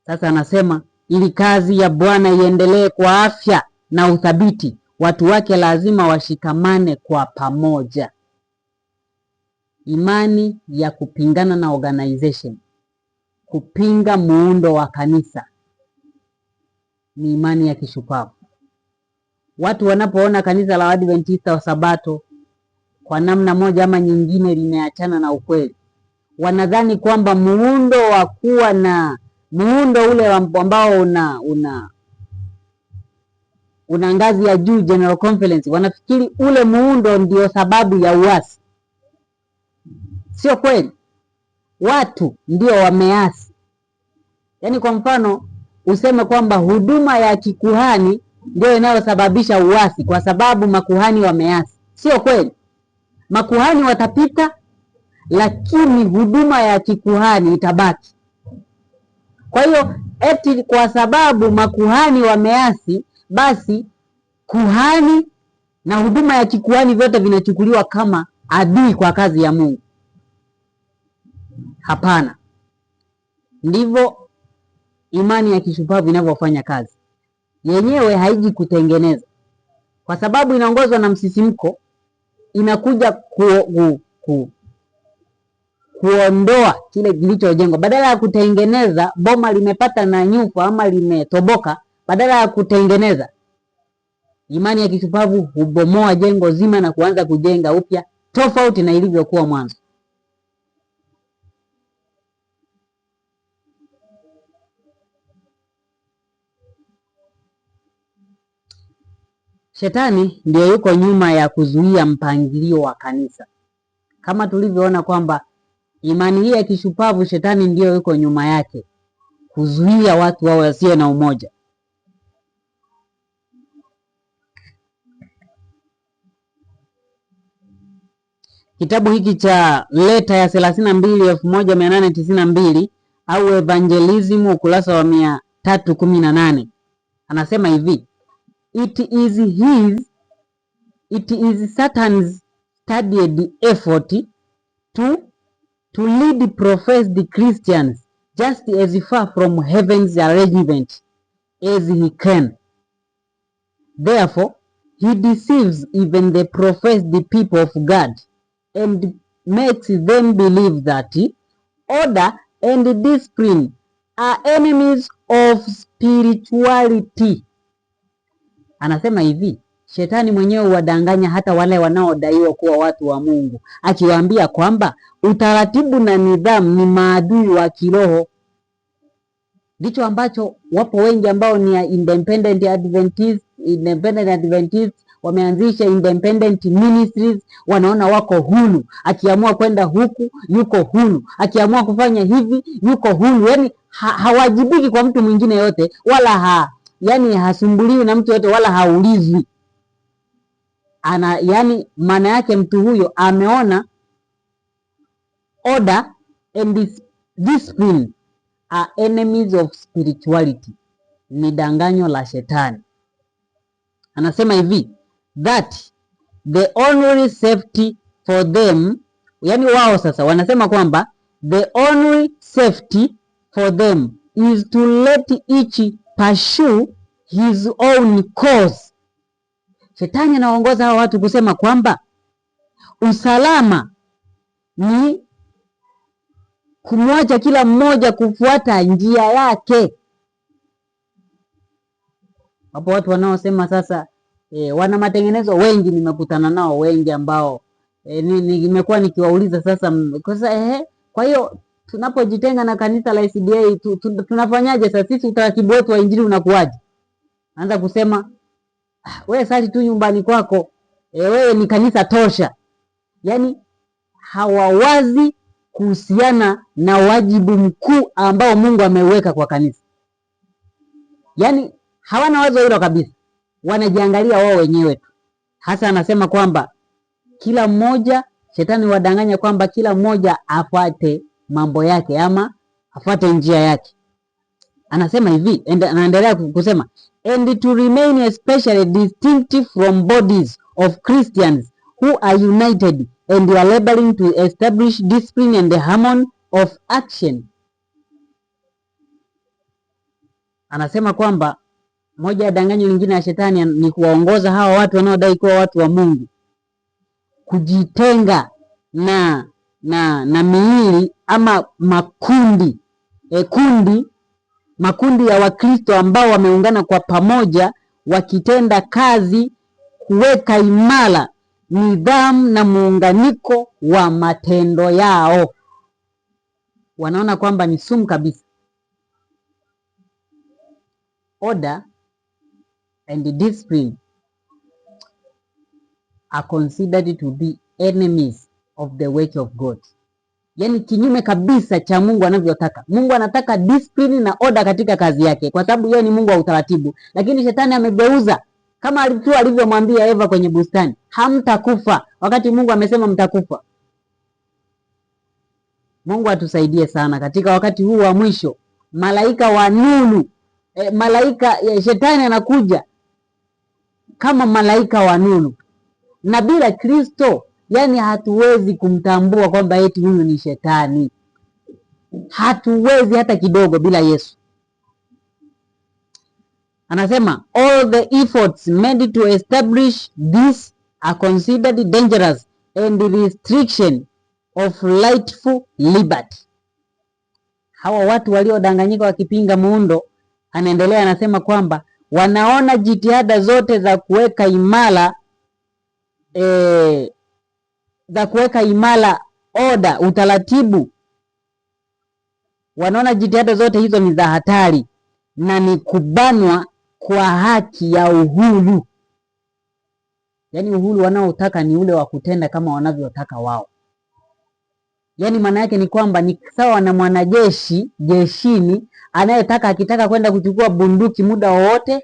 Sasa anasema ili kazi ya Bwana iendelee kwa afya na uthabiti, watu wake lazima washikamane kwa pamoja. Imani ya kupingana na organization, kupinga muundo wa kanisa, ni imani ya kishupavu. Watu wanapoona kanisa la Waadventista wa Sabato kwa namna moja ama nyingine limeachana na ukweli, wanadhani kwamba muundo wa kuwa na muundo ule ambao una ngazi ya juu, General Conference, wanafikiri ule muundo ndio sababu ya uasi. Sio kweli. Watu ndio wameasi. Yaani kwa mfano useme kwamba huduma ya kikuhani ndio inayosababisha uasi kwa sababu makuhani wameasi. Sio kweli. Makuhani watapita, lakini huduma ya kikuhani itabaki. Kwa hiyo eti kwa sababu makuhani wameasi, basi kuhani na huduma ya kikuhani vyote vinachukuliwa kama adui kwa kazi ya Mungu. Hapana. Ndivyo imani ya kishupavu inavyofanya kazi. yenyewe haiji kutengeneza, kwa sababu inaongozwa na msisimko, inakuja kuondoa kile kilichojengwa. Badala ya kutengeneza, boma limepata na nyufa ama limetoboka, badala ya kutengeneza, imani ya kishupavu hubomoa jengo zima na kuanza kujenga upya tofauti na ilivyokuwa mwanzo. Shetani ndio yuko nyuma ya kuzuia mpangilio wa kanisa. Kama tulivyoona kwamba imani hii ya kishupavu, shetani ndio yuko nyuma yake kuzuia watu wao wasiwe na umoja. Kitabu hiki cha Leta ya 32 1892 au Evangelism, ukurasa wa 318, anasema hivi: It is Satan's studied effort to lead professed Christians just as far from heaven's arrangement as he can. Therefore, he deceives even the professed people of God and makes them believe that order and discipline are enemies of spirituality. Anasema hivi, shetani mwenyewe huwadanganya hata wale wanaodaiwa kuwa watu wa Mungu, akiwaambia kwamba utaratibu na nidhamu ni maadui wa kiroho. Ndicho ambacho wapo wengi ambao ni independent Adventist wameanzisha independent ministries, wanaona wako huru, akiamua kwenda huku yuko huru, akiamua kufanya hivi yuko huru, yani hawajibiki kwa mtu mwingine yote, wala yani hasumbuliwi na mtu yote, wala haulizwi. Yani maana yake mtu huyo ameona order and discipline are enemies of spirituality. Ni danganyo la shetani. Anasema hivi, that the only safety for them, yani wao sasa wanasema kwamba the only safety for them is to let each pursue his own cause. Shetani anaongoza hao watu kusema kwamba usalama ni kumwacha kila mmoja kufuata njia yake. Hapo watu wanaosema sasa wana matengenezo wengi, nimekutana nao wengi ambao nimekuwa nikiwauliza sasa kwa hiyo tunapojitenga na kanisa la SDA tunafanyaje sasa? Sisi utaratibu wetu wa injili unakuwaje? Anza kusema wewe sali tu nyumbani kwako, wewe ni kanisa tosha. Yani hawawazi kuhusiana na wajibu mkuu ambao Mungu ameuweka kwa kanisa. Yani hawana wazo hilo kabisa, wanajiangalia wao wenyewe tu. Hasa anasema kwamba kila mmoja, shetani wadanganya kwamba kila mmoja afuate mambo yake ama afuate njia yake. Anasema hivi, anaendelea kusema, and to remain especially distinctive from bodies of Christians who are united and are laboring to establish discipline and the harmony of action. Anasema kwamba moja ya danganyo lingine ya shetani ni kuwaongoza hawa watu wanaodai kuwa watu wa Mungu kujitenga na miili ama makundi ya Wakristo ambao wameungana kwa pamoja, wakitenda kazi kuweka imara nidhamu na muunganiko wa matendo yao. Wanaona kwamba ni sumu kabisa. Order and discipline are considered to be enemies of the work of God. Yani kinyume kabisa cha Mungu anavyotaka. Mungu anataka discipline na order katika kazi yake, kwa sababu yeye ni Mungu wa utaratibu. Lakini shetani amegeuza, kama alivyomwambia Eva kwenye bustani, hamtakufa, wakati Mungu amesema mtakufa. Mungu atusaidie sana katika wakati huu wa mwisho. Malaika wa nuru, shetani anakuja kama malaika wa nuru, na bila Kristo yani hatuwezi kumtambua kwamba eti huyu ni shetani. Hatuwezi hata kidogo bila Yesu. Anasema all the efforts made to establish this are considered dangerous and restriction of rightful liberty. Hawa watu waliodanganyika wakipinga muundo, anaendelea anasema kwamba wanaona jitihada zote za kuweka imara oda, utaratibu, wanaona jitihada zote hizo ni za hatari na ni kubanwa kwa haki ya uhuru. Yaani uhuru wanaotaka ni ule wa kutenda kama wanavyotaka wao. Yaani maana yake ni kwamba ni sawa na mwanajeshi jeshini anayetaka, akitaka kwenda kuchukua bunduki muda wowote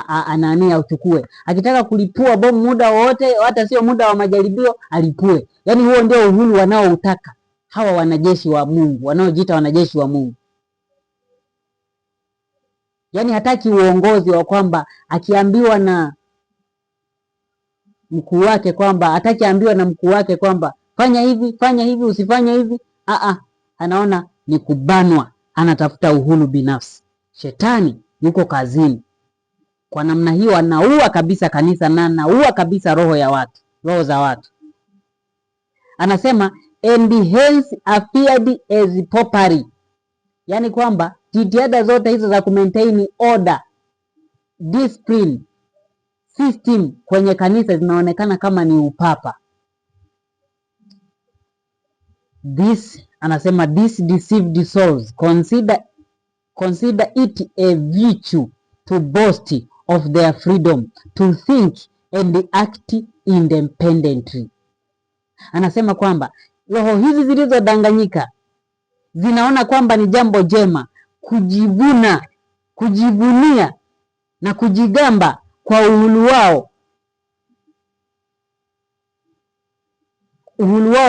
anania uchukue, akitaka kulipua bomu muda wowote, hata sio muda wa majaribio, alipue. Yaani huo ndio uhuru wanaoutaka hawa wanajeshi wa Mungu, wanaojiita wanajeshi wa Mungu. Yaani hataki uongozi wa kwamba akiambiwa na mkuu wake kwamba, hataki ambiwa na mkuu wake kwamba fanya hivi, usifanye hivi. Anaona ni kubanwa, anatafuta uhuru binafsi. Shetani yuko kazini kwa namna hiyo, anaua kabisa kanisa na anaua kabisa roho za watu. Anasema and hence appeared as popery, yaani kwamba jitihada zote hizo za kumaintain order, discipline, system kwenye kanisa zinaonekana kama ni upapa. Anasema this deceived souls consider it a virtue to boast of their freedom to think and act independently. Anasema kwamba roho hizi zilizodanganyika zinaona kwamba ni jambo jema kujivunia na kujigamba kwa uhuru wao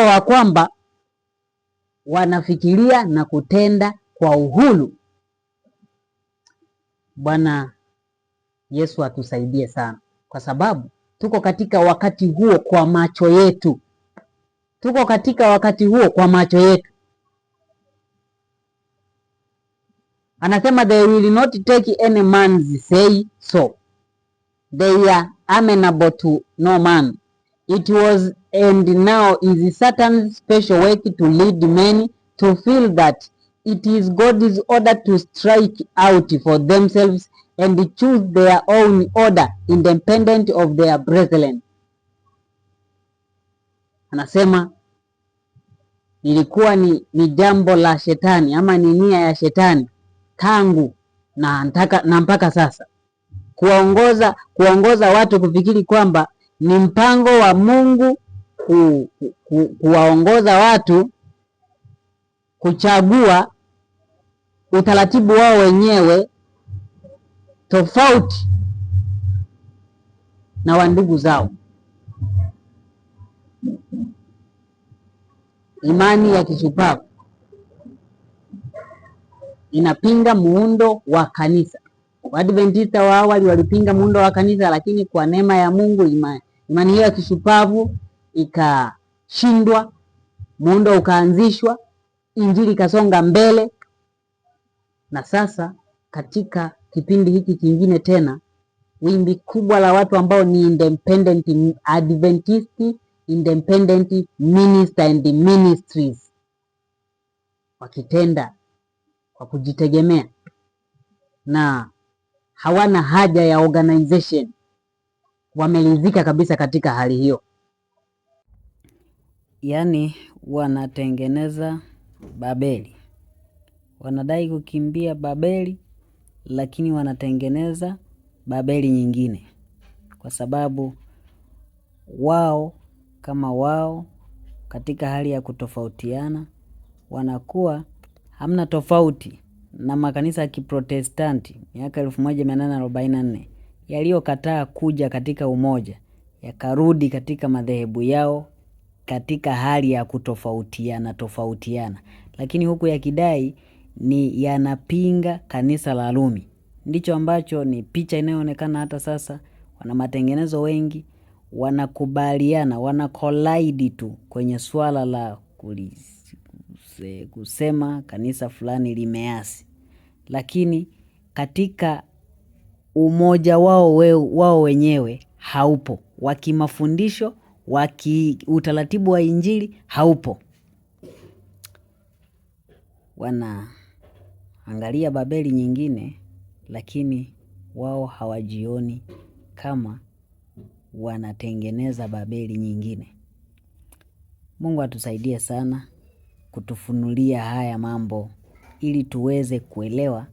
wa kwamba wanafikiria na kutenda kwa uhuru. Bwana Yesu atusaidie sana, kwa sababu tuko katika wakati huo kwa macho yetu. Anasema they will not take any man's say so, they are amenable to no man. It was and now is Satan's special work to lead men to feel that it is God's order to strike out for themselves and choose their own order independent of their brethren. Anasema ilikuwa ni jambo la shetani ama ni nia ya shetani tangu na mpaka sasa kuongoza watu kufikiri kwamba ni mpango wa Mungu kuwaongoza watu kuchagua utaratibu wao wenyewe tofauti na wa ndugu zao. Imani ya kishupavu inapinga muundo wa kanisa. Waadventista wa awali walipinga muundo wa kanisa, lakini kwa neema ya Mungu imani hiyo ya kishupavu ikashindwa, muundo ukaanzishwa, injili ikasonga mbele. Na sasa katika kipindi hiki kingine tena, wimbi kubwa la watu ambao ni independent Adventist, independent minister and ministries, wakitenda kwa kujitegemea na hawana haja ya organization, wamelizika kabisa katika hali hiyo. Yaani wanatengeneza Babeli, wanadai kukimbia Babeli, lakini wanatengeneza Babeli nyingine, kwa sababu wao kama wao katika hali ya kutofautiana wanakuwa hamna tofauti na makanisa ya Kiprotestanti miaka 1844 yaliyokataa kuja katika umoja, yakarudi katika madhehebu yao katika hali ya kutofautiana, lakini huku yakidai ni yanapinga kanisa la Rumi. Ndicho ambacho ni picha inayoonekana hata sasa. Wana matengenezo wengi, wanakubaliana, wanakolide tu kwenye swala la kusema kanisa fulani limeasi, lakini katika umoja wao wenyewe haupo, wakimafundisho, utaratibu wa Injili haupo. Wanaangalia Babeli nyingine, lakini wao hawajioni kama wanatengeneza Babeli nyingine. Mungu atusaidie sana kutufunulia haya mambo ili tuweze kuelewa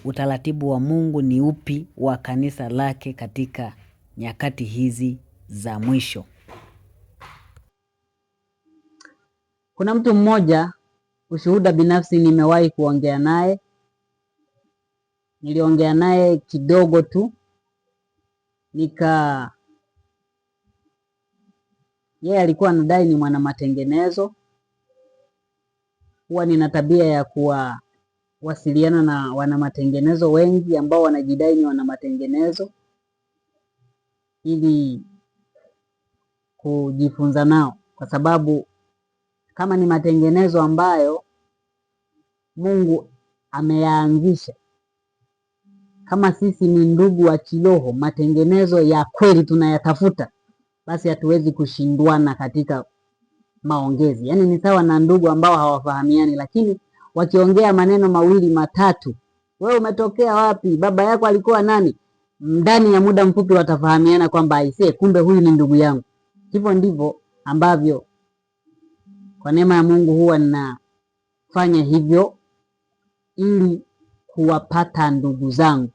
utaratibu wa Mungu ni upi wa kanisa lake katika nyakati hizi za mwisho. Kuna mtu mmoja, ushuhuda binafsi, nimewahi kuongea naye. Niliongea naye kidogo tu, yeye alikuwa anadai ni mwana matengenezo. Huwa nina tabia ya kuwasiliana na wana matengenezo wengi ambao wanajidai ni wana matengenezo ili kujifunza nao, kwa sababu kama ni matengenezo ambayo Mungu ameyaanzisha, kama sisi ni ndugu wa kiroho, matengenezo ya kweli tunayatafuta, basi hatuwezi kushindwana katika maongezi. Yaani ni sawa na ndugu ambao hawafahamiani, lakini wakiongea maneno mawili matatu, wewe umetokea wapi, baba yako alikuwa nani, ndani ya muda mfupi watafahamiana kwamba aisee, kumbe huyu ni ndugu yangu. Hivyo ndivyo ambavyo kwa neema ya Mungu huwa ninafanya hivyo ili kuwapata ndugu zangu.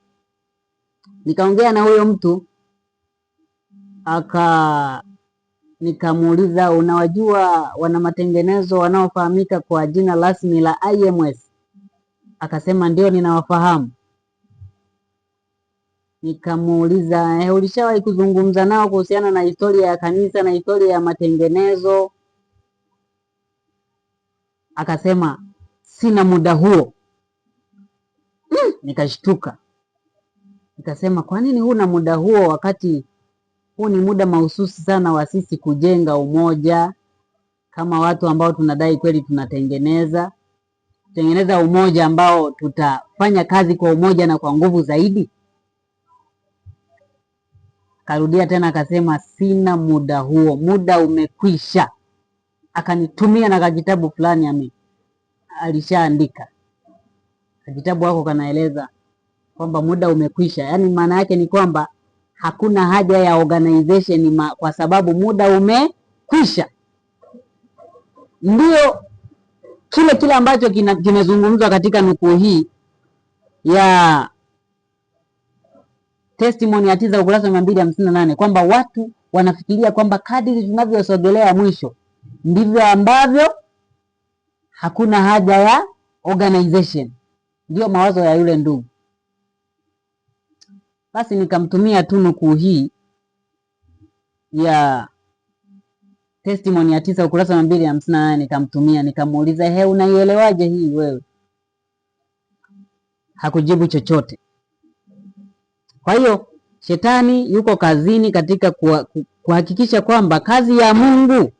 Nikaongea na huyo mtu nikamuuliza, unawajua wana matengenezo wanaofahamika kwa jina rasmi la IMS? Akasema ndio, ninawafahamu. Nikamuuliza, ulishawahi kuzungumza nao kuhusiana na historia ya kanisa na historia ya matengenezo? Akasema sina muda huo. Nikashtuka, nikasema kwa nini huna muda huo, wakati huu ni muda mahususi sana wa sisi kujenga umoja kama watu ambao tunadai kweli tunatengeneza umoja ambao tutafanya kazi kwa umoja na kwa nguvu zaidi. Karudia tena akasema sina muda huo, muda umekwisha. Akanitumia na kitabu fulani alishaandika. Kitabu wako kanaeleza kwamba muda umekwisha. Yaani maana yake ni kwamba hakuna haja ya organization kwa sababu muda umekwisha. Ndio kile ambacho kimezungumzwa katika nukuu hii ya Testimony ya Tiza ukurasa 258 kwamba watu wanafikiria kwamba kadiri tunavyosogelea mwisho ndivyo ambavyo hakuna haja ya organization. Ndio mawazo ya yule ndugu. Basi nikamtumia tu nukuu hii ya Testimony ya Tiza ukurasa 258, nikamtumia, nikamuuliza, unaielewaje hii wewe? Hakujibu chochote. Kwa hiyo shetani yuko kazini katika kuhakikisha kwamba kazi ya Mungu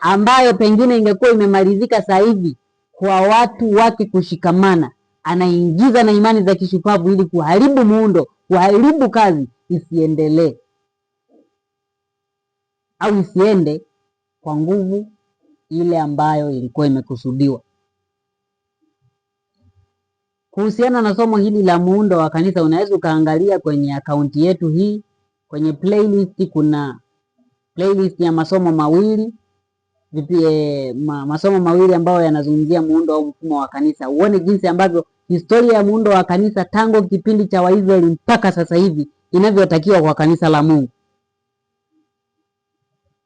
ambayo pengine ingekuwa imemalizika sasa hivi kwa watu wake kushikamana, anaingiza na imani za kishupavu ili kuharibu muundo, kuharibu kazi isiendelee au isiende kwa nguvu ile ambayo ilikuwa imekusudiwa. Kuhusiana na somo hili la muundo wa kanisa, unaweza ukaangalia kwenye akaunti yetu hii, kwenye playlist kuna playlist ya masomo mawili ambayo yanazungumzia muundo au mfumo wa kanisa. Uone jinsi ambavyo historia ya muundo wa kanisa tangu kipindi cha Waisraeli mpaka sasa hivi inavyotakiwa kwa kanisa la Mungu.